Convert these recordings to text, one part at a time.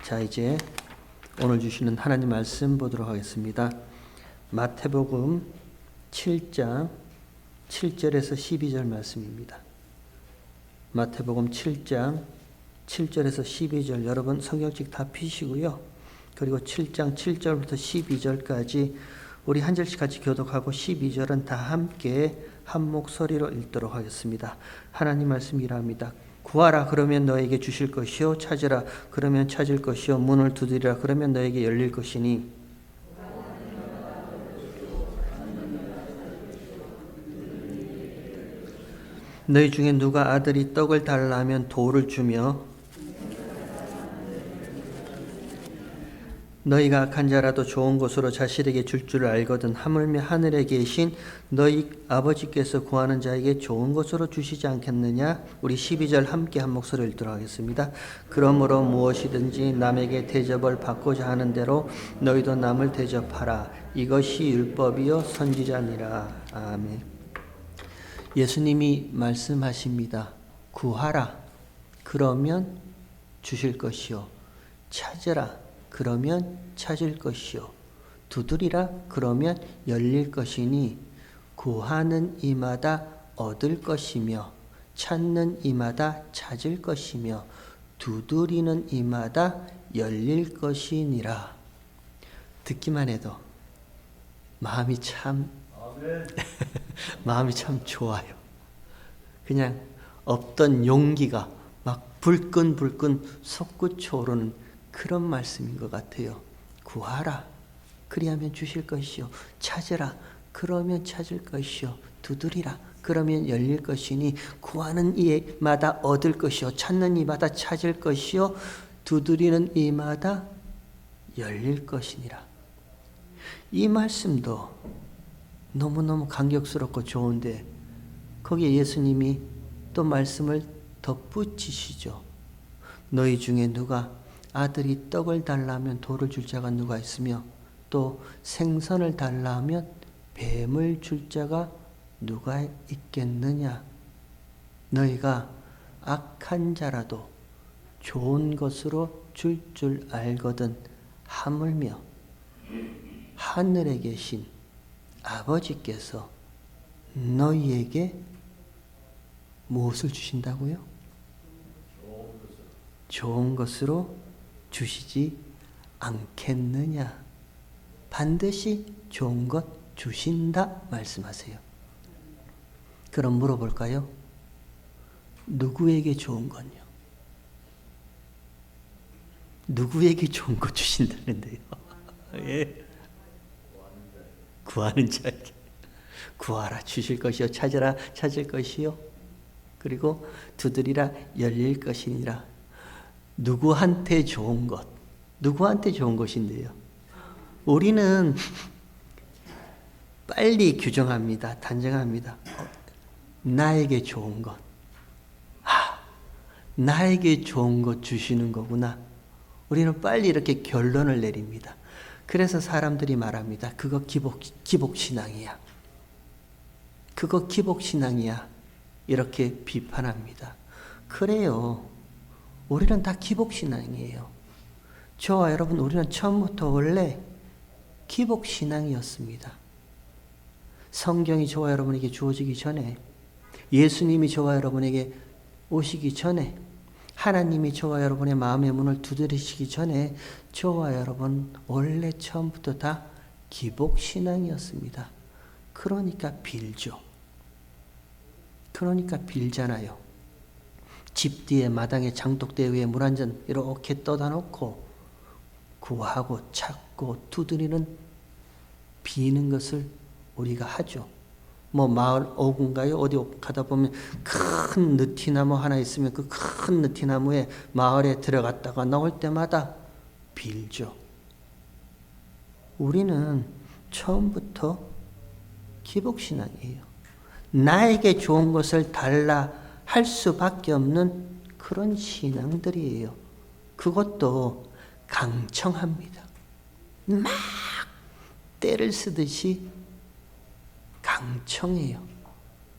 자, 이제 오늘 주시는 하나님 말씀 보도록 하겠습니다. 마태복음 7장 7절에서 12절 말씀입니다. 마태복음 7장 7절에서 12절, 여러분 성경책 다 펴시고요. 그리고 7장 7절부터 12절까지 우리 한 절씩 같이 교독하고 12절은 다 함께 한 목소리로 읽도록 하겠습니다. 하나님 말씀이랍니다. 구하라 그러면 너에게 주실 것이요, 찾으라 그러면 찾을 것이요, 문을 두드리라 그러면 너에게 열릴 것이니 너희 중에 누가 아들이 떡을 달라 하면 돌을 주며, 너희가 악한 자라도 좋은 것으로 자식에게 줄 줄 알거든 하물며 하늘에 계신 너희 아버지께서 구하는 자에게 좋은 것으로 주시지 않겠느냐. 우리 12절 함께 한 목소리를 읽도록 하겠습니다. 그러므로 무엇이든지 남에게 대접을 받고자 하는 대로 너희도 남을 대접하라. 이것이 율법이요 선지자니라. 아멘. 예수님이 말씀하십니다. 구하라 그러면 주실 것이요, 찾으라 그러면 찾을 것이요, 두드리라 그러면 열릴 것이니 구하는 이마다 얻을 것이며 찾는 이마다 찾을 것이며 두드리는 이마다 열릴 것이니라. 듣기만 해도 마음이 참 마음이 참 좋아요. 그냥 없던 용기가 막 불끈불끈 솟구쳐오르는 그런 말씀인 것 같아요. 구하라 그리하면 주실 것이요, 찾으라 그러면 찾을 것이요, 두드리라 그러면 열릴 것이니 구하는 이마다 얻을 것이요, 찾는 이마다 찾을 것이요, 두드리는 이마다 열릴 것이니라. 이 말씀도 너무너무 감격스럽고 좋은데 거기에 예수님이 또 말씀을 덧붙이시죠. 너희 중에 누가 아들이 떡을 달라면 돌을 줄 자가 누가 있으며 또 생선을 달라면 뱀을 줄 자가 누가 있겠느냐. 너희가 악한 자라도 좋은 것으로 줄 줄 알거든 하물며 하늘에 계신 아버지께서 너희에게 무엇을 주신다고요? 좋은 것으로 주시지 않겠느냐. 반드시 좋은 것 주신다 말씀하세요. 그럼 물어볼까요? 누구에게 좋은 건요? 누구에게 좋은 것 주신다는데요? 예. 구하는 자에게. 구하라 주실 것이요, 찾으라 찾을 것이요, 그리고 두드리라 열릴 것이니라. 누구한테 좋은 것, 누구한테 좋은 것인데요? 우리는 빨리 규정합니다. 단정합니다. 나에게 좋은 것. 나에게 좋은 것 주시는 거구나. 우리는 빨리 이렇게 결론을 내립니다. 그래서 사람들이 말합니다. 그거 기복신앙이야. 그거 기복신앙이야. 이렇게 비판합니다. 그래요. 우리는 다 기복신앙이에요. 저와 여러분, 우리는 처음부터 원래 기복신앙이었습니다. 성경이 저와 여러분에게 주어지기 전에, 예수님이 저와 여러분에게 오시기 전에, 하나님이 저와 여러분의 마음의 문을 두드리시기 전에 저와 여러분 원래 처음부터 다 기복신앙이었습니다. 그러니까 빌죠. 그러니까 빌잖아요. 집 뒤에 마당에 장독대 위에 물 한 잔 이렇게 떠다 놓고 구하고 찾고 두드리는 비는 것을 우리가 하죠. 뭐 마을 오군가요? 어디 가다 보면 큰 느티나무 하나 있으면 그 큰 느티나무에 마을에 들어갔다가 나올 때마다 빌죠. 우리는 처음부터 기복신앙이에요. 나에게 좋은 것을 달라 할 수밖에 없는 그런 신앙들이에요. 그것도 강청합니다. 막 때를 쓰듯이 강청해요.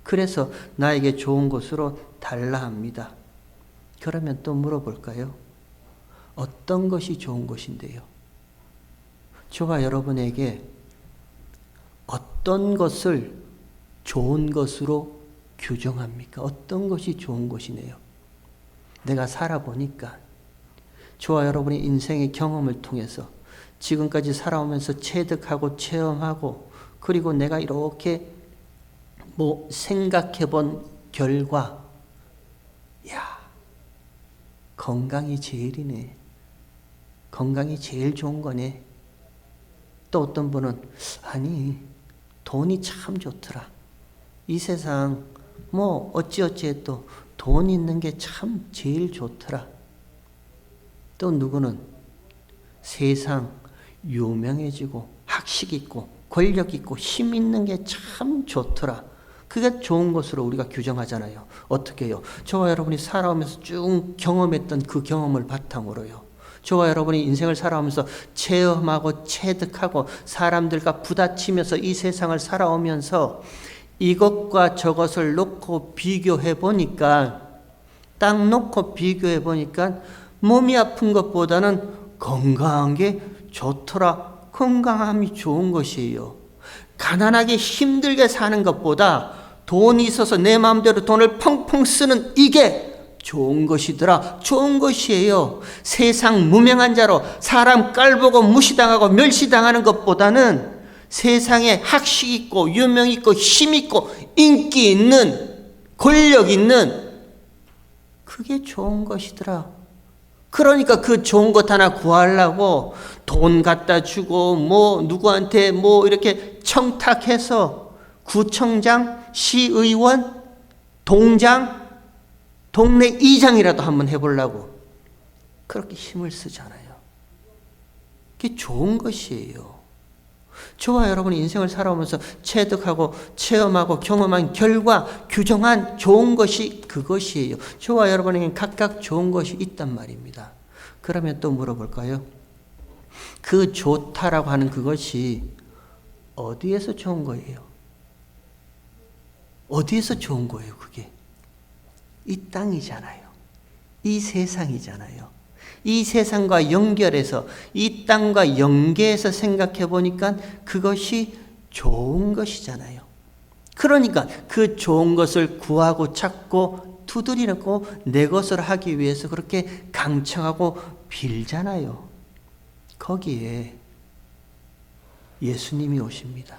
그래서 나에게 좋은 것으로 달라 합니다. 그러면 또 물어볼까요? 어떤 것이 좋은 것인데요? 저와 여러분에게 어떤 것을 좋은 것으로 규정합니까? 어떤 것이 좋은 것이네요? 내가 살아보니까 저와 여러분의 인생의 경험을 통해서 지금까지 살아오면서 체득하고 체험하고 그리고 내가 이렇게 생각해 본 결과, 야, 건강이 제일이네. 건강이 제일 좋은 거네. 또 어떤 분은 아니 돈이 참 좋더라. 이 세상 어찌어찌 해도 돈 있는 게 참 제일 좋더라. 또 누구는 세상 유명해지고 학식 있고 권력 있고 힘 있는 게 참 좋더라. 그게 좋은 것으로 우리가 규정하잖아요. 어떻게 해요? 저와 여러분이 살아오면서 쭉 경험했던 그 경험을 바탕으로요. 저와 여러분이 인생을 살아오면서 체험하고 체득하고 사람들과 부딪히면서 이 세상을 살아오면서 이것과 저것을 놓고 비교해 보니까 딱 놓고 비교해 보니까 몸이 아픈 것보다는 건강한 게 좋더라. 건강함이 좋은 것이에요. 가난하게 힘들게 사는 것보다 돈이 있어서 내 마음대로 돈을 펑펑 쓰는 이게 좋은 것이더라. 좋은 것이에요. 세상 무명한 자로 사람 깔보고 무시당하고 멸시당하는 것보다는 세상에 학식 있고 유명 있고 힘 있고 인기 있는 권력 있는 그게 좋은 것이더라. 그러니까 그 좋은 것 하나 구하려고 돈 갖다 주고 누구한테 이렇게 청탁해서 구청장, 시의원, 동장, 동네 이장이라도 한번 해보려고 그렇게 힘을 쓰잖아요. 그게 좋은 것이에요. 저와 여러분이 인생을 살아오면서 체득하고 체험하고 경험한 결과 규정한 좋은 것이 그것이에요. 저와 여러분에게 각각 좋은 것이 있단 말입니다. 그러면 또 물어볼까요? 그 좋다라고 하는 그것이 어디에서 좋은 거예요? 어디에서 좋은 거예요, 그게? 이 땅이잖아요. 이 세상이잖아요. 이 세상과 연결해서 이 땅과 연계해서 생각해 보니까 그것이 좋은 것이잖아요. 그러니까 그 좋은 것을 구하고 찾고 두드리고 내 것을 하기 위해서 그렇게 강청하고 빌잖아요. 거기에 예수님이 오십니다.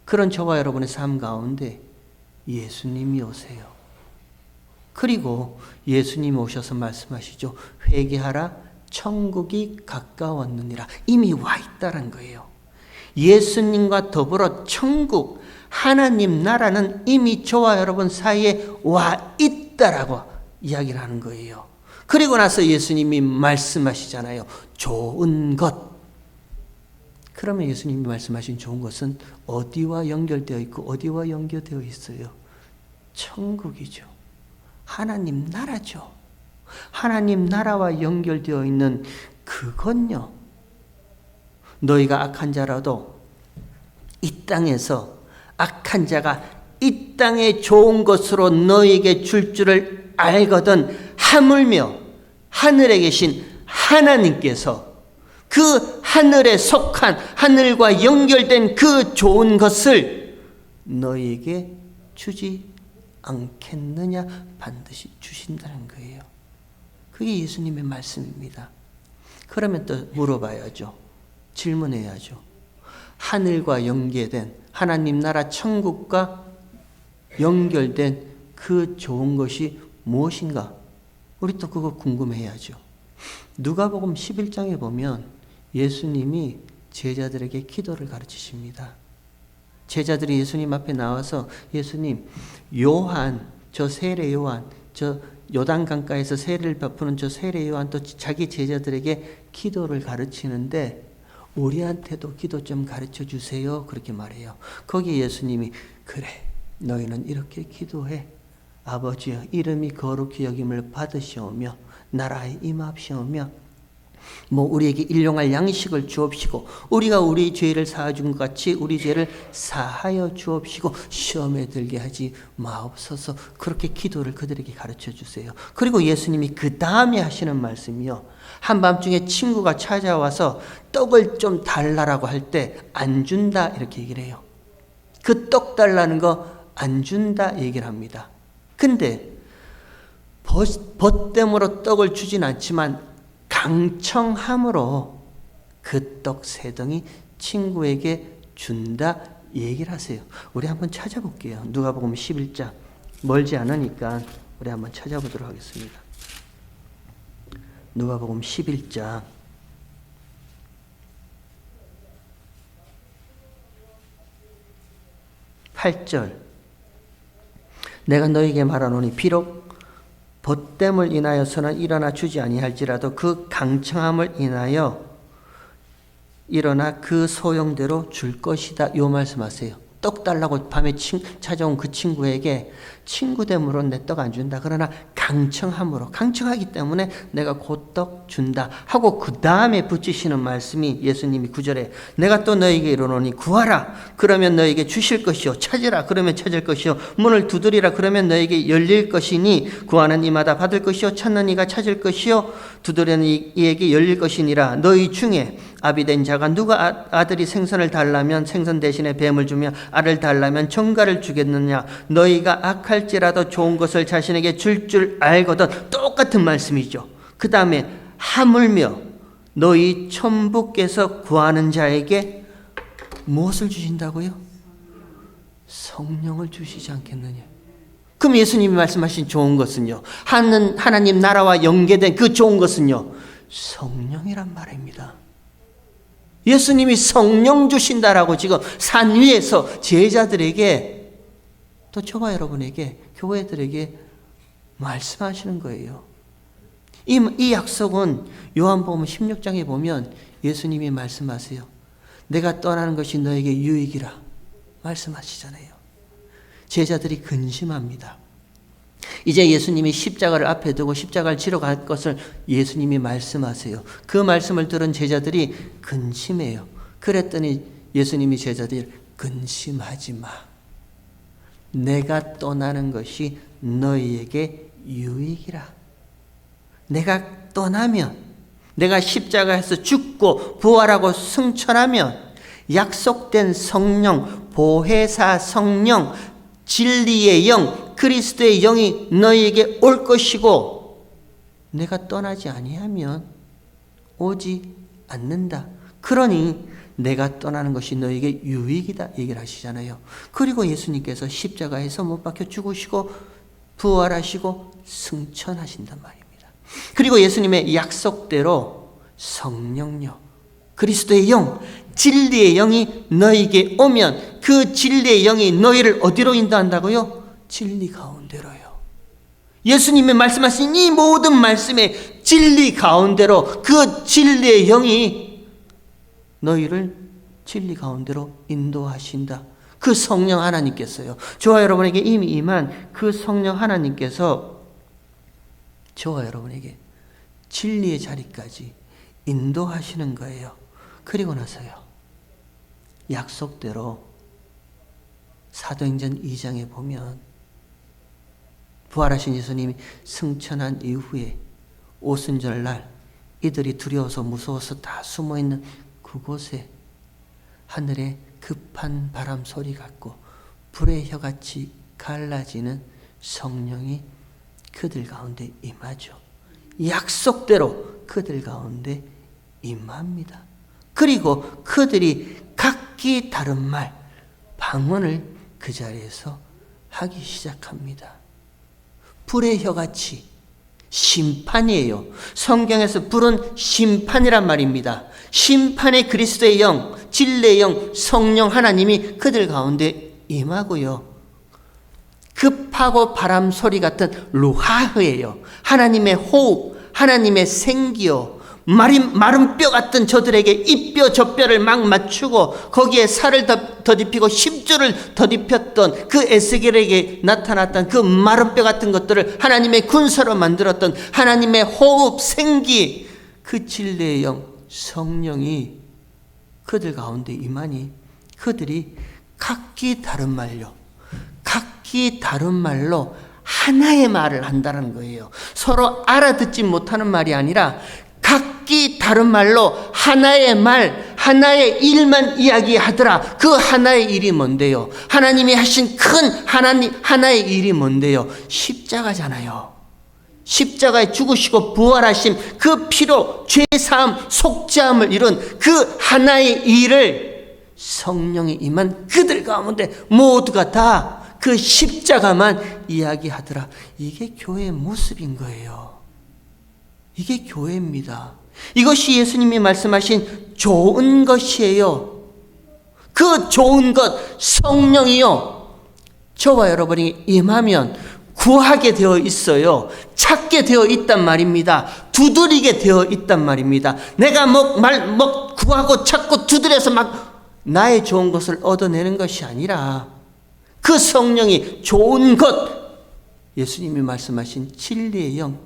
그런 저와 여러분의 삶 가운데 예수님이 오세요. 그리고 예수님이 오셔서 말씀하시죠. 회개하라, 천국이 가까웠느니라. 이미 와 있다는 거예요. 예수님과 더불어 천국, 하나님 나라는 이미 저와 여러분 사이에 와 있다라고 이야기를 하는 거예요. 그리고 나서 예수님이 말씀하시잖아요. 좋은 것. 그러면 예수님이 말씀하신 좋은 것은 어디와 연결되어 있고 어디와 연결되어 있어요? 천국이죠. 하나님 나라죠. 하나님 나라와 연결되어 있는 그건요. 너희가 악한 자라도 이 땅에서 악한 자가 이 땅에 좋은 것으로 너희에게 줄 줄을 알거든 하물며 하늘에 계신 하나님께서 그 하늘에 속한 하늘과 연결된 그 좋은 것을 너희에게 주지 않겠느냐? 반드시 주신다는 거예요. 그게 예수님의 말씀입니다. 그러면 또 물어봐야죠. 질문해야죠. 하늘과 연계된 하나님 나라 천국과 연결된 그 좋은 것이 무엇인가? 우리 또 그거 궁금해야죠. 누가복음 11장에 보면 예수님이 제자들에게 기도를 가르치십니다. 제자들이 예수님 앞에 나와서 예수님, 요한, 저 세례 요한, 저 요단 강가에서 세례를 베푸는 저 세례 요한 또 자기 제자들에게 기도를 가르치는데 우리한테도 기도 좀 가르쳐 주세요. 그렇게 말해요. 거기에 예수님이 그래, 너희는 이렇게 기도해. 아버지여, 이름이 거룩히 여김을 받으시오며 나라에 임합시오며 우리에게 일용할 양식을 주옵시고 우리가 우리 죄를 사하준 것 같이 우리 죄를 사하여 주옵시고 시험에 들게 하지 마옵소서. 그렇게 기도를 그들에게 가르쳐 주세요. 그리고 예수님이 그 다음에 하시는 말씀이요, 한밤중에 친구가 찾아와서 떡을 좀 달라라고 할 때 안 준다 이렇게 얘기를 해요. 그 떡 달라는 거 안 준다 얘기를 합니다. 근데 벗됨으로 떡을 주진 않지만 강청함으로 그 떡 세 덩이 친구에게 준다 얘기를 하세요. 우리 한번 찾아볼게요. 누가복음 11장. 멀지 않으니까 우리 한번 찾아보도록 하겠습니다. 누가복음 11장 8절. 내가 너에게 말하노니 비록 벗됨을 인하여서는 일어나 주지 아니할지라도 그 강청함을 인하여 일어나 그 소용대로 줄 것이다. 요 말씀하세요. 떡 달라고 밤에 찾아온 그 친구에게 친구됨으로 내 떡 안 준다. 그러나 강청함으로, 강청하기 때문에 내가 곧 떡 준다 하고 그 다음에 붙이시는 말씀이 예수님이 9절에 내가 또 너에게 이르노니 구하라 그러면 너에게 주실 것이요 찾으라 그러면 찾을 것이요 문을 두드리라 그러면 너에게 열릴 것이니 구하는 이마다 받을 것이요 찾는 이가 찾을 것이요 두드리는 이에게 열릴 것이니라. 너희 중에 아비된 자가 누가 아들이 생선을 달라면 생선 대신에 뱀을 주며 알을 달라면 정갈을 주겠느냐. 너희가 악할지라도 좋은 것을 자신에게 줄 알거든. 똑같은 말씀이죠. 그 다음에 하물며 너희 천부께서 구하는 자에게 무엇을 주신다고요? 성령을 주시지 않겠느냐. 그럼 예수님이 말씀하신 좋은 것은요, 하나님 나라와 연계된 그 좋은 것은요, 성령이란 말입니다. 예수님이 성령 주신다라고 지금 산 위에서 제자들에게 또 저와 여러분에게, 교회들에게 말씀하시는 거예요. 이 약속은 요한복음 16장에 보면 예수님이 말씀하세요. 내가 떠나는 것이 너에게 유익이라 말씀하시잖아요. 제자들이 근심합니다. 이제 예수님이 십자가를 앞에 두고 십자가를 지러 갈 것을 예수님이 말씀하세요. 그 말씀을 들은 제자들이 근심해요. 그랬더니 예수님이 제자들 근심하지 마. 내가 떠나는 것이 너희에게 유익이라. 내가 떠나면, 내가 십자가에서 죽고 부활하고 승천하면 약속된 성령, 보혜사 성령, 진리의 영, 그리스도의 영이 너희에게 올 것이고 내가 떠나지 아니하면 오지 않는다. 그러니 내가 떠나는 것이 너에게 유익이다 얘기를 하시잖아요. 그리고 예수님께서 십자가에서 못 박혀 죽으시고 부활하시고 승천하신단 말입니다. 그리고 예수님의 약속대로 성령요, 그리스도의 영, 진리의 영이 너에게 오면 그 진리의 영이 너희를 어디로 인도한다고요? 진리 가운데로요. 예수님이 말씀하신 이 모든 말씀의 진리 가운데로 그 진리의 영이 너희를 진리 가운데로 인도하신다. 그 성령 하나님께서요. 저와 여러분에게 이미 임한 그 성령 하나님께서 저와 여러분에게 진리의 자리까지 인도하시는 거예요. 그리고 나서요, 약속대로 사도행전 2장에 보면 부활하신 예수님이 승천한 이후에 오순절날 이들이 두려워서 무서워서 다 숨어있는 그곳에 하늘에 급한 바람 소리 같고 불의 혀같이 갈라지는 성령이 그들 가운데 임하죠. 약속대로 그들 가운데 임합니다. 그리고 그들이 각기 다른 말, 방언을 그 자리에서 하기 시작합니다. 불의 혀같이 심판이에요. 성경에서 불은 심판이란 말입니다. 심판의 그리스도의 영, 진리의 영, 성령 하나님이 그들 가운데 임하고요. 급하고 바람 소리 같은 루하흐예요. 하나님의 호흡, 하나님의 생기요. 마른 뼈 같은 저들에게 이 뼈 저 뼈를 막 맞추고 거기에 살을 더딥히고 심줄을 더딥혔던 그 에스겔에게 나타났던 그 마른 뼈 같은 것들을 하나님의 군사로 만들었던 하나님의 호흡, 생기, 그 진리의 영 성령이 그들 가운데 임하니 그들이 각기 다른 말로 하나의 말을 한다는 거예요. 서로 알아듣지 못하는 말이 아니라 각기 다른 말로 하나의 말, 하나의 일만 이야기하더라. 그 하나의 일이 뭔데요? 하나님이 하신 큰 하나의 일이 뭔데요? 십자가잖아요. 십자가에 죽으시고 부활하심, 그 피로 죄사함, 속죄함을 이룬 그 하나의 일을 성령이 임한 그들 가운데 모두가 다 그 십자가만 이야기하더라. 이게 교회의 모습인 거예요. 이게 교회입니다. 이것이 예수님이 말씀하신 좋은 것이에요. 그 좋은 것 성령이요, 저와 여러분이 임하면 구하게 되어 있어요. 찾게 되어 있단 말입니다. 두드리게 되어 있단 말입니다. 내가 구하고 찾고 두드려서 막 나의 좋은 것을 얻어내는 것이 아니라 그 성령이 좋은 것, 예수님이 말씀하신 진리의 영,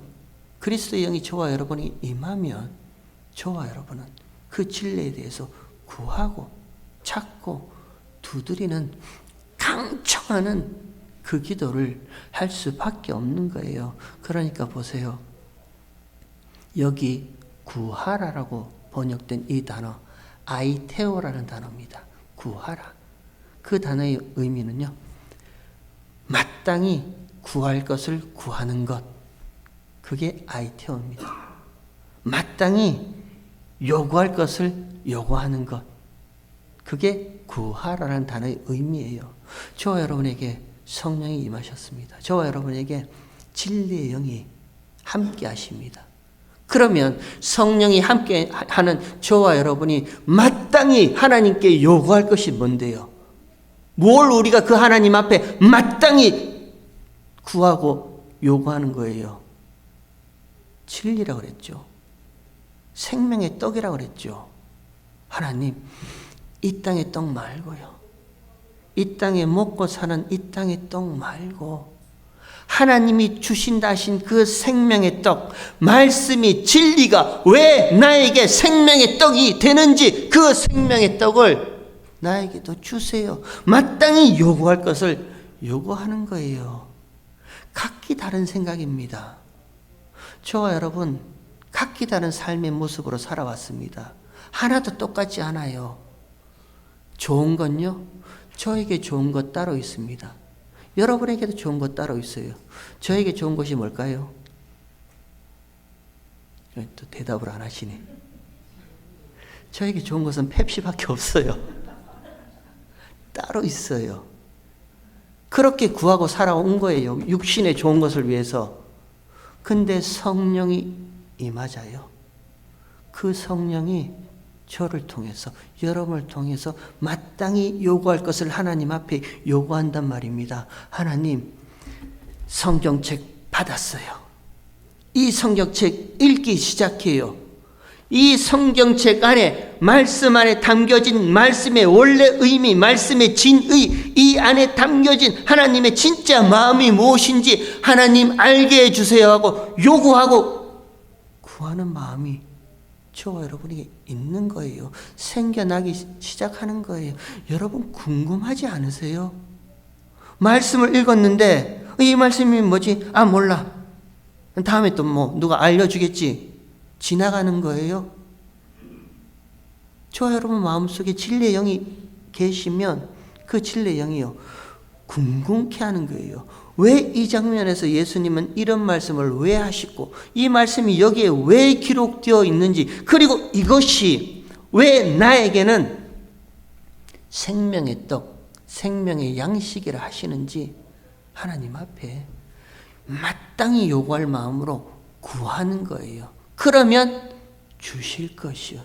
그리스도의 영이 저와 여러분이 임하면 저와 여러분은 그 진리에 대해서 구하고 찾고 두드리는 강청하는 그 기도를 할 수밖에 없는 거예요. 그러니까 보세요. 여기 구하라라고 번역된 이 단어, 아이테오라는 단어입니다. 구하라. 그 단어의 의미는요, 마땅히 구할 것을 구하는 것, 그게 아이테오입니다. 마땅히 요구할 것을 요구하는 것, 그게 구하라는 단어의 의미예요. 저와 여러분에게 성령이 임하셨습니다. 저와 여러분에게 진리의 영이 함께 하십니다. 그러면 성령이 함께 하는 저와 여러분이 마땅히 하나님께 요구할 것이 뭔데요? 뭘 우리가 그 하나님 앞에 마땅히 구하고 요구하는 거예요? 진리라고 그랬죠. 생명의 떡이라고 그랬죠. 하나님, 이 땅의 떡 말고요, 이 땅에 먹고 사는 이 땅의 떡 말고 하나님이 주신다 하신 그 생명의 떡, 말씀이, 진리가 왜 나에게 생명의 떡이 되는지 그 생명의 떡을 나에게도 주세요. 마땅히 요구할 것을 요구하는 거예요. 각기 다른 생각입니다. 저와 여러분 각기 다른 삶의 모습으로 살아왔습니다. 하나도 똑같지 않아요. 좋은 건요, 저에게 좋은 것 따로 있습니다. 여러분에게도 좋은 것 따로 있어요. 저에게 좋은 것이 뭘까요? 또 대답을 안 하시네. 저에게 좋은 것은 펩시밖에 없어요. 따로 있어요. 그렇게 구하고 살아온 거예요. 육신의 좋은 것을 위해서. 근데 성령이 임하자요. 그 성령이 저를 통해서, 여러분을 통해서 마땅히 요구할 것을 하나님 앞에 요구한단 말입니다. 하나님, 성경책 받았어요. 이 성경책 읽기 시작해요. 이 성경책 안에, 말씀 안에 담겨진 말씀의 원래 의미, 말씀의 진의, 이 안에 담겨진 하나님의 진짜 마음이 무엇인지 하나님 알게 해주세요 하고 요구하고 구하는 마음이 저와 여러분에게 있는 거예요. 생겨나기 시작하는 거예요. 여러분 궁금하지 않으세요? 말씀을 읽었는데 이 말씀이 뭐지? 아, 몰라. 다음에 또 누가 알려주겠지. 지나가는 거예요. 저와 여러분 마음속에 진리의 영이 계시면 그 진리의 영이요, 궁금케 하는 거예요. 왜 이 장면에서 예수님은 이런 말씀을 왜 하시고 이 말씀이 여기에 왜 기록되어 있는지, 그리고 이것이 왜 나에게는 생명의 떡, 생명의 양식이라 하시는지 하나님 앞에 마땅히 요구할 마음으로 구하는 거예요. 그러면 주실 것이요.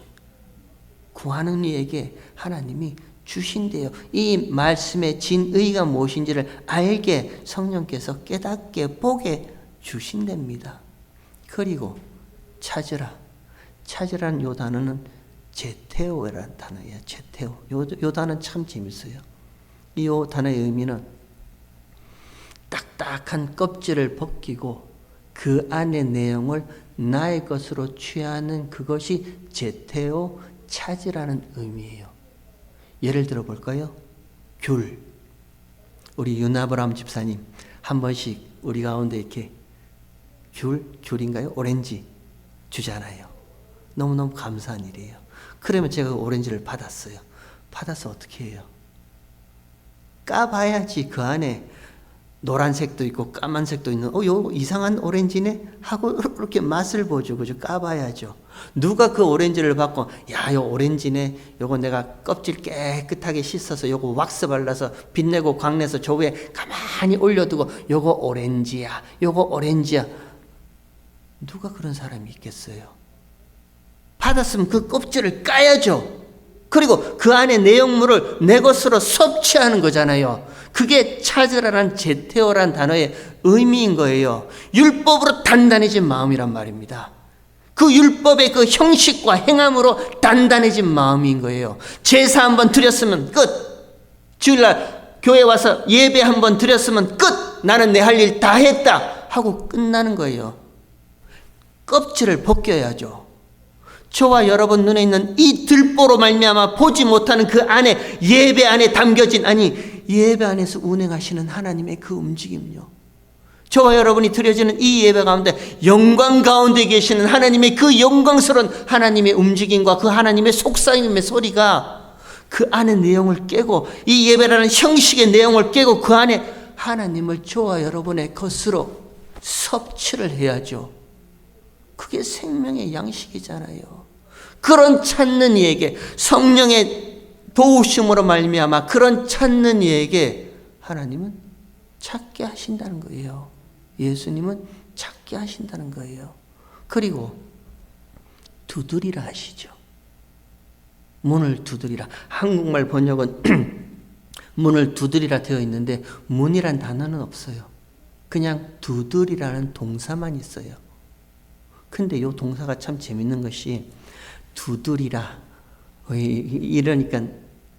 구하는 이에게 하나님이 주신대요. 이 말씀의 진의가 무엇인지를 알게 성령께서 깨닫게 보게 주신답니다. 그리고 찾으라. 찾으라는 요 단어는 제테오라는 단어예요. 제테오. 요 단어는 참 재밌어요. 이 단어의 의미는 딱딱한 껍질을 벗기고 그 안의 내용을 나의 것으로 취하는 그것이 제테오 차지라는 의미예요. 예를 들어 볼까요? 귤. 우리 윤아브람 집사님 한 번씩 우리 가운데 이렇게 귤인가요? 오렌지 주잖아요. 너무너무 감사한 일이에요. 그러면 제가 오렌지를 받았어요. 받아서 어떻게 해요? 까봐야지 그 안에 노란색도 있고 까만색도 있는 요 이상한 오렌지네 하고 이렇게 맛을 보죠. 그죠? 까봐야죠. 누가 그 오렌지를 받고 야, 요 오렌지네. 요거 내가 껍질 깨끗하게 씻어서 요거 왁스 발라서 빛내고 광내서 저 위에 가만히 올려두고 요거 오렌지야. 요거 오렌지야. 누가 그런 사람이 있겠어요? 받았으면 그 껍질을 까야죠. 그리고 그 안에 내용물을 내 것으로 섭취하는 거잖아요. 그게 찾으라는 제테오란 단어의 의미인 거예요. 율법으로 단단해진 마음이란 말입니다. 그 율법의 그 형식과 행함으로 단단해진 마음인 거예요. 제사 한번 드렸으면 끝. 주일날 교회 와서 예배 한번 드렸으면 끝. 나는 내 할 일 다 했다 하고 끝나는 거예요. 껍질을 벗겨야죠. 저와 여러분 눈에 있는 이 들보로 말미암아 보지 못하는 그 안에 예배 안에 담겨진 예배 안에서 운행하시는 하나님의 그 움직임요. 저와 여러분이 드려지는 이 예배 가운데 영광 가운데 계시는 하나님의 그 영광스러운 하나님의 움직임과 그 하나님의 속삭임의 소리가 그 안의 내용을 깨고 이 예배라는 형식의 내용을 깨고 그 안에 하나님을 저와 여러분의 것으로 섭취를 해야죠. 그게 생명의 양식이잖아요. 그런 찾는 이에게 성령의 도우심으로 말미암아 그런 찾는 이에게 하나님은 찾게 하신다는 거예요. 예수님은 찾게 하신다는 거예요. 그리고 두드리라 하시죠. 문을 두드리라. 한국말 번역은 문을 두드리라 되어 있는데 문이란 단어는 없어요. 그냥 두드리라는 동사만 있어요. 근데 이 동사가 참 재밌는 것이 두드리라. 이러니까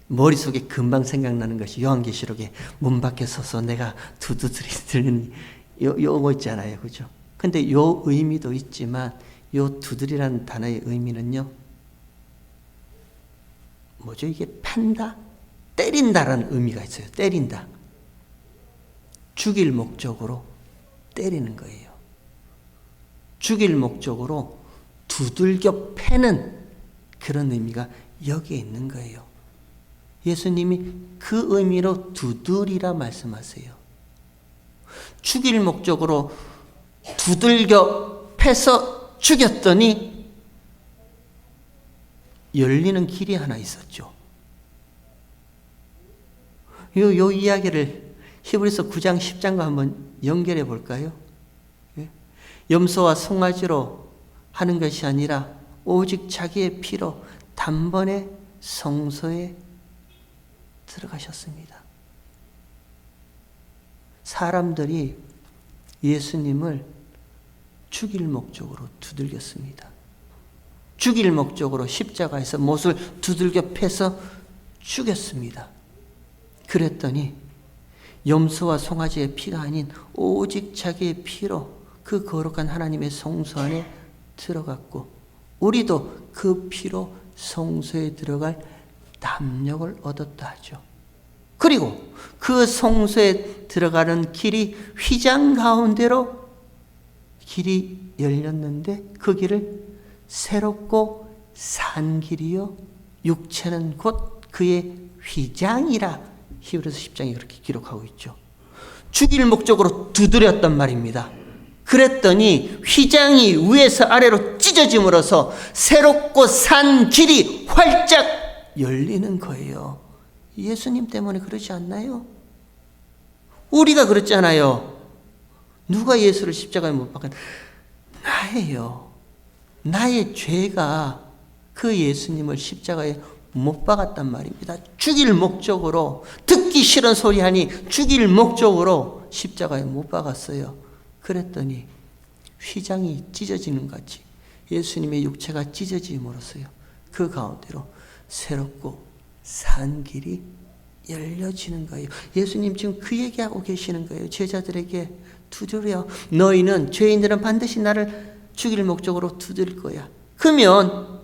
머릿속에 금방 생각나는 것이 요한계시록에 문 밖에 서서 내가 두드리는 요거 있잖아요. 그죠? 근데 요 의미도 있지만 요 두드리라는 단어의 의미는요. 뭐죠? 이게 판다? 때린다라는 의미가 있어요. 때린다. 죽일 목적으로 때리는 거예요. 죽일 목적으로 두들겨 패는 그런 의미가 여기에 있는 거예요. 예수님이 그 의미로 두드리라 말씀하세요. 죽일 목적으로 두들겨 패서 죽였더니 열리는 길이 하나 있었죠. 요 이야기를 히브리서 9장 10장과 한번 연결해 볼까요? 염소와 송아지로 하는 것이 아니라 오직 자기의 피로 단번에 성소에 들어가셨습니다. 사람들이 예수님을 죽일 목적으로 두들겼습니다. 죽일 목적으로 십자가에서 못을 두들겨 패서 죽였습니다. 그랬더니 염소와 송아지의 피가 아닌 오직 자기의 피로 그 거룩한 하나님의 성소 안에 들어갔고 우리도 그 피로 성소에 들어갈 담력을 얻었다 하죠. 그리고 그 성소에 들어가는 길이 휘장 가운데로 길이 열렸는데 그 길을 새롭고 산 길이요 육체는 곧 그의 휘장이라 히브리서 10장이 그렇게 기록하고 있죠. 죽일 목적으로 두드렸단 말입니다. 그랬더니 휘장이 위에서 아래로 찢어짐으로써 새롭고 산 길이 활짝 열리는 거예요. 예수님 때문에 그러지 않나요? 우리가 그렇잖아요. 누가 예수를 십자가에 못 박은? 나예요. 나의 죄가 그 예수님을 십자가에 못 박았단 말입니다. 죽일 목적으로, 듣기 싫은 소리 하니 죽일 목적으로 십자가에 못 박았어요. 그랬더니 휘장이 찢어지는 같이 예수님의 육체가 찢어짐으로써요. 그 가운데로 새롭고 산 길이 열려지는 거예요. 예수님 지금 그 얘기하고 계시는 거예요. 제자들에게 두드려. 너희는 죄인들은 반드시 나를 죽일 목적으로 두드릴 거야. 그러면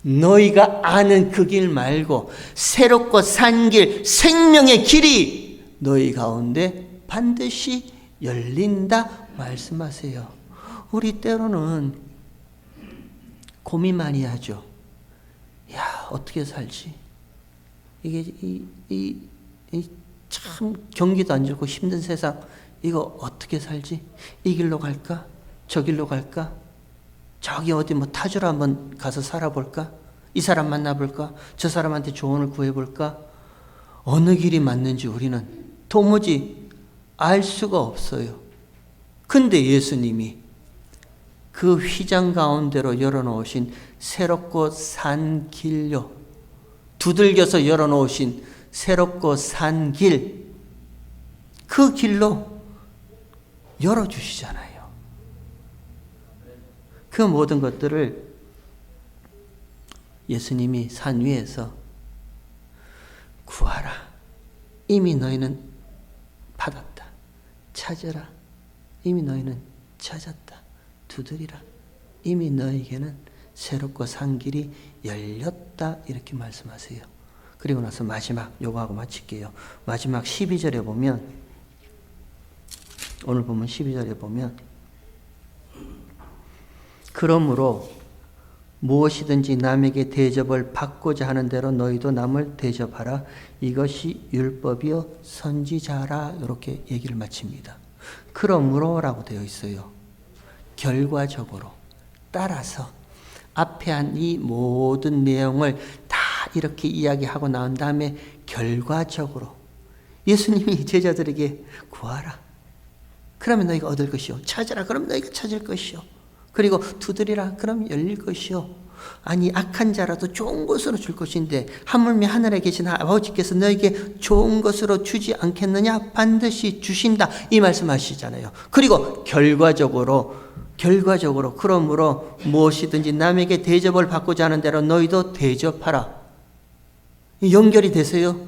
너희가 아는 그 길 말고 새롭고 산 길, 생명의 길이 너희 가운데 반드시 열린다 말씀하세요. 우리 때로는 고민 많이 하죠. 야, 어떻게 살지? 이게 참 경기도 안 좋고 힘든 세상, 이거 어떻게 살지? 이 길로 갈까? 저 길로 갈까? 저기 어디 뭐 타주로 한번 가서 살아볼까? 이 사람 만나볼까? 저 사람한테 조언을 구해볼까? 어느 길이 맞는지 우리는 도무지 알 수가 없어요. 근데 예수님이 그 휘장 가운데로 열어놓으신 새롭고 산 길요, 두들겨서 열어놓으신 새롭고 산 길, 그 길로 열어주시잖아요. 그 모든 것들을 예수님이 산 위에서 구하라. 이미 너희는 받았다. 찾으라. 이미 너희는 찾았다. 두드리라. 이미 너희에게는 새롭고 산 길이 열렸다. 이렇게 말씀하세요. 그리고 나서 마지막 요거하고 마칠게요. 마지막 12절에 보면, 오늘 보면 12절에 보면, 그러므로 무엇이든지 남에게 대접을 받고자 하는 대로 너희도 남을 대접하라. 이것이 율법이요 선지자라. 이렇게 얘기를 마칩니다. 그러므로라고 되어 있어요. 결과적으로, 따라서 앞에 한 이 모든 내용을 다 이렇게 이야기하고 나온 다음에 결과적으로 예수님이 제자들에게 구하라. 그러면 너희가 얻을 것이요. 찾으라. 그럼 너희가 찾을 것이요. 그리고 두드리라. 그럼 열릴 것이요. 아니, 악한 자라도 좋은 것으로 줄 것인데 하물며 하늘에 계신 아버지께서 너에게 좋은 것으로 주지 않겠느냐? 반드시 주신다. 이 말씀하시잖아요. 그리고 결과적으로 그러므로 무엇이든지 남에게 대접을 받고자 하는 대로 너희도 대접하라. 연결이 되세요?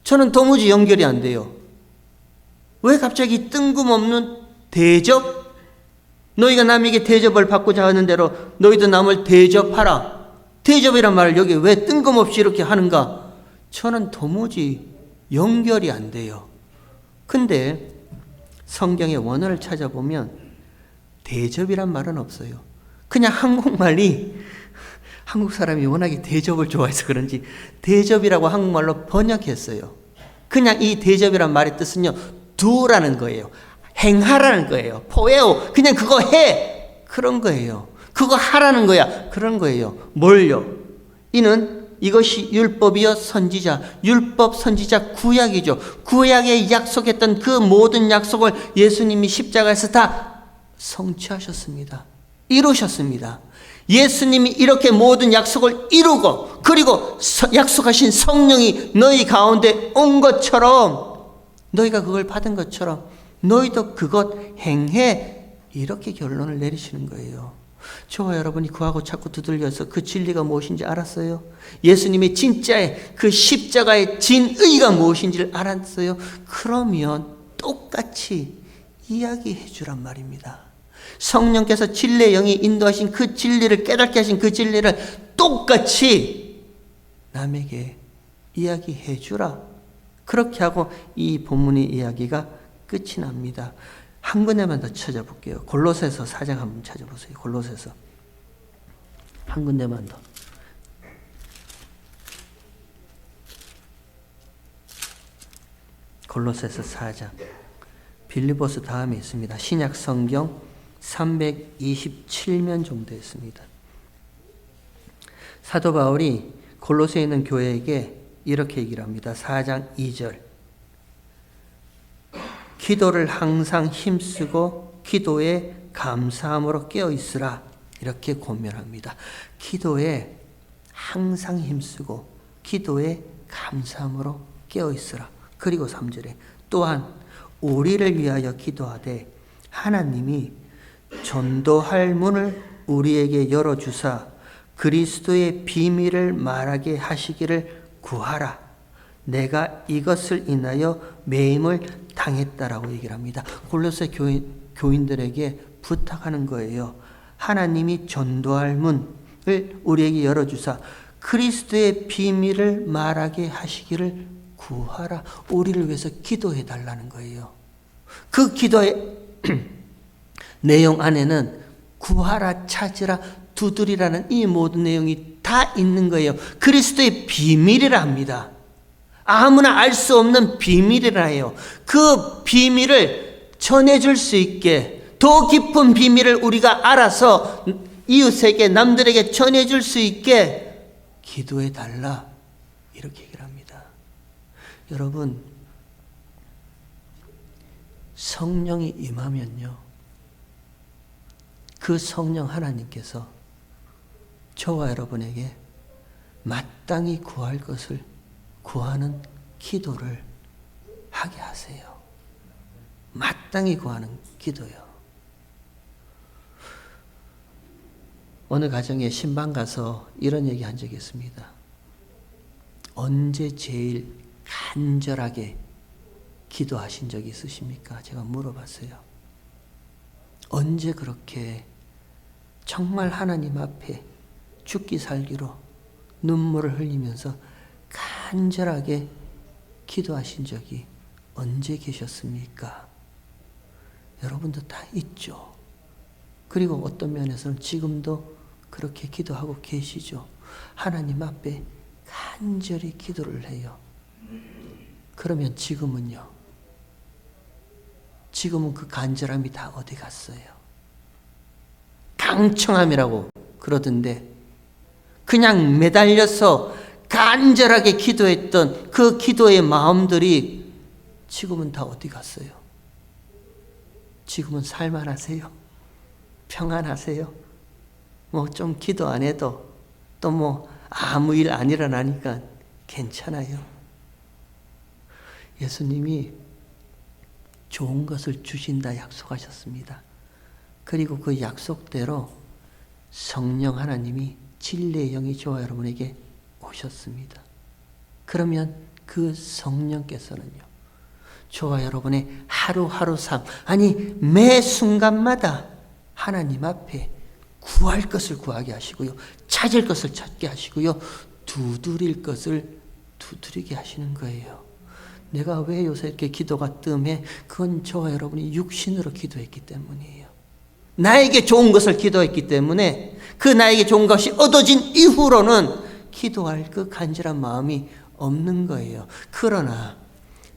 저는 도무지 연결이 안 돼요. 왜 갑자기 뜬금없는 대접? 너희가 남에게 대접을 받고자 하는 대로 너희도 남을 대접하라. 대접이란 말을 여기 왜 뜬금없이 이렇게 하는가? 저는 도무지 연결이 안 돼요. 근데 성경의 원어를 찾아보면 대접이란 말은 없어요. 그냥 한국말이, 한국 사람이 워낙에 대접을 좋아해서 그런지 대접이라고 한국말로 번역했어요. 그냥 이 대접이란 말의 뜻은요, 두라는 거예요. 행하라는 거예요. 포에오, 그냥 그거 해, 그런 거예요. 그거 하라는 거야, 그런 거예요. 뭘요? 이것이 율법이요 선지자, 율법 선지자 구약이죠. 구약에 약속했던 그 모든 약속을 예수님이 십자가에서 다 성취하셨습니다. 이루셨습니다. 예수님이 이렇게 모든 약속을 이루고, 그리고 약속하신 성령이 너희 가운데 온 것처럼, 너희가 그걸 받은 것처럼 너희도 그것 행해. 이렇게 결론을 내리시는 거예요. 저와 여러분이 구하고 찾고 두들겨서 그 진리가 무엇인지 알았어요? 예수님의 진짜의 그 십자가의 진의가 무엇인지를 알았어요? 그러면 똑같이 이야기해 주란 말입니다. 성령께서 진리의 영이 인도하신 그 진리를, 깨닫게 하신 그 진리를 똑같이 남에게 이야기해 주라. 그렇게 하고 이 본문의 이야기가 끝이 납니다. 한 군데만 더 찾아볼게요. 골로새서 4장 한번 찾아보세요. 골로새서 한 군데만 더. 골로새서 4장. 빌립보서 다음에 있습니다. 신약 성경 327면 정도 있습니다. 사도 바울이 골로새에 있는 교회에게 이렇게 얘기를 합니다. 4장 2절. 기도를 항상 힘쓰고 기도에 감사함으로 깨어 있으라. 이렇게 권면합니다. 기도에 항상 힘쓰고 기도에 감사함으로 깨어 있으라. 그리고 3절에 또한 우리를 위하여 기도하되 하나님이 전도할 문을 우리에게 열어주사 그리스도의 비밀을 말하게 하시기를 구하라. 내가 이것을 인하여 매임을 당했다라고 얘기를 합니다. 골로새 교인들에게 부탁하는 거예요. 하나님이 전도할 문을 우리에게 열어주사 그리스도의 비밀을 말하게 하시기를 구하라. 우리를 위해서 기도해 달라는 거예요. 그 기도의 내용 안에는 구하라, 찾으라, 두드리라는 이 모든 내용이 다 있는 거예요. 그리스도의 비밀이라 합니다. 아무나 알 수 없는 비밀이라 해요. 그 비밀을 전해줄 수 있게, 더 깊은 비밀을 우리가 알아서 이웃에게, 남들에게 전해줄 수 있게 기도해 달라, 이렇게 얘기를 합니다. 여러분, 성령이 임하면요, 그 성령 하나님께서 저와 여러분에게 마땅히 구할 것을 구하는 기도를 하게 하세요. 마땅히 구하는 기도요. 어느 가정에 신방 가서 이런 얘기 한 적이 있습니다. 언제 제일 간절하게 기도하신 적이 있으십니까? 제가 물어봤어요. 언제 그렇게 정말 하나님 앞에 죽기 살기로 눈물을 흘리면서 간절하게 기도하신 적이 언제 계셨습니까? 여러분도 다 있죠. 그리고 어떤 면에서는 지금도 그렇게 기도하고 계시죠. 하나님 앞에 간절히 기도를 해요. 그러면 지금은요? 지금은 그 간절함이 다 어디 갔어요? 강청함이라고 그러던데, 그냥 매달려서 간절하게 기도했던 그 기도의 마음들이 지금은 다 어디 갔어요? 지금은 살만하세요? 평안하세요? 뭐 좀 기도 안 해도 또 뭐 아무 일 안 일어나니까 괜찮아요. 예수님이 좋은 것을 주신다 약속하셨습니다. 그리고 그 약속대로 성령 하나님이 진리의 영이 저와 여러분에게 오셨습니다. 그러면 그 성령께서는요, 저와 여러분의 하루하루 삶, 아니 매 순간마다 하나님 앞에 구할 것을 구하게 하시고요, 찾을 것을 찾게 하시고요, 두드릴 것을 두드리게 하시는 거예요. 내가 왜 요새 이렇게 기도가 뜸해? 그건 저와 여러분이 육신으로 기도했기 때문이에요. 나에게 좋은 것을 기도했기 때문에 그 나에게 좋은 것이 얻어진 이후로는 기도할 그 간절한 마음이 없는 거예요. 그러나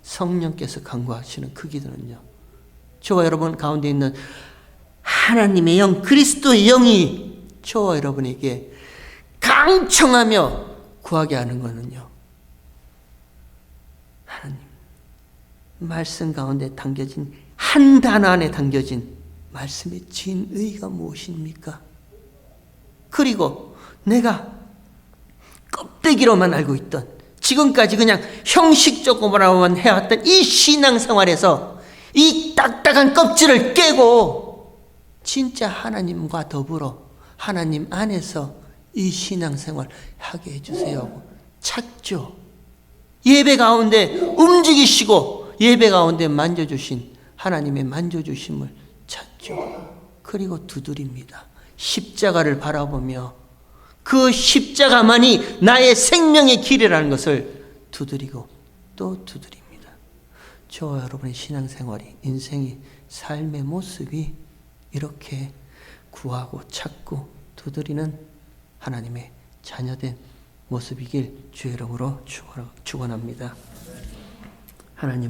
성령께서 간구하시는 그 기도는요, 저와 여러분 가운데 있는 하나님의 영, 그리스도의 영이 저와 여러분에게 강청하며 구하게 하는 것은요, 하나님 말씀 가운데 담겨진 한 단어 안에 담겨진 말씀의 진의가 무엇입니까? 그리고 내가 껍데기로만 알고 있던, 지금까지 그냥 형식적으로만 해왔던 이 신앙생활에서 이 딱딱한 껍질을 깨고 진짜 하나님과 더불어 하나님 안에서 이 신앙생활 하게 해주세요. 찾죠. 예배 가운데 움직이시고 예배 가운데 만져주신 하나님의 만져주심을 찾죠. 그리고 두드립니다. 십자가를 바라보며 그 십자가만이 나의 생명의 길이라는 것을 두드리고 또 두드립니다. 저와 여러분의 신앙생활이, 인생이, 삶의 모습이 이렇게 구하고 찾고 두드리는 하나님의 자녀된 모습이길 주의 이름으로 축원합니다. 하나님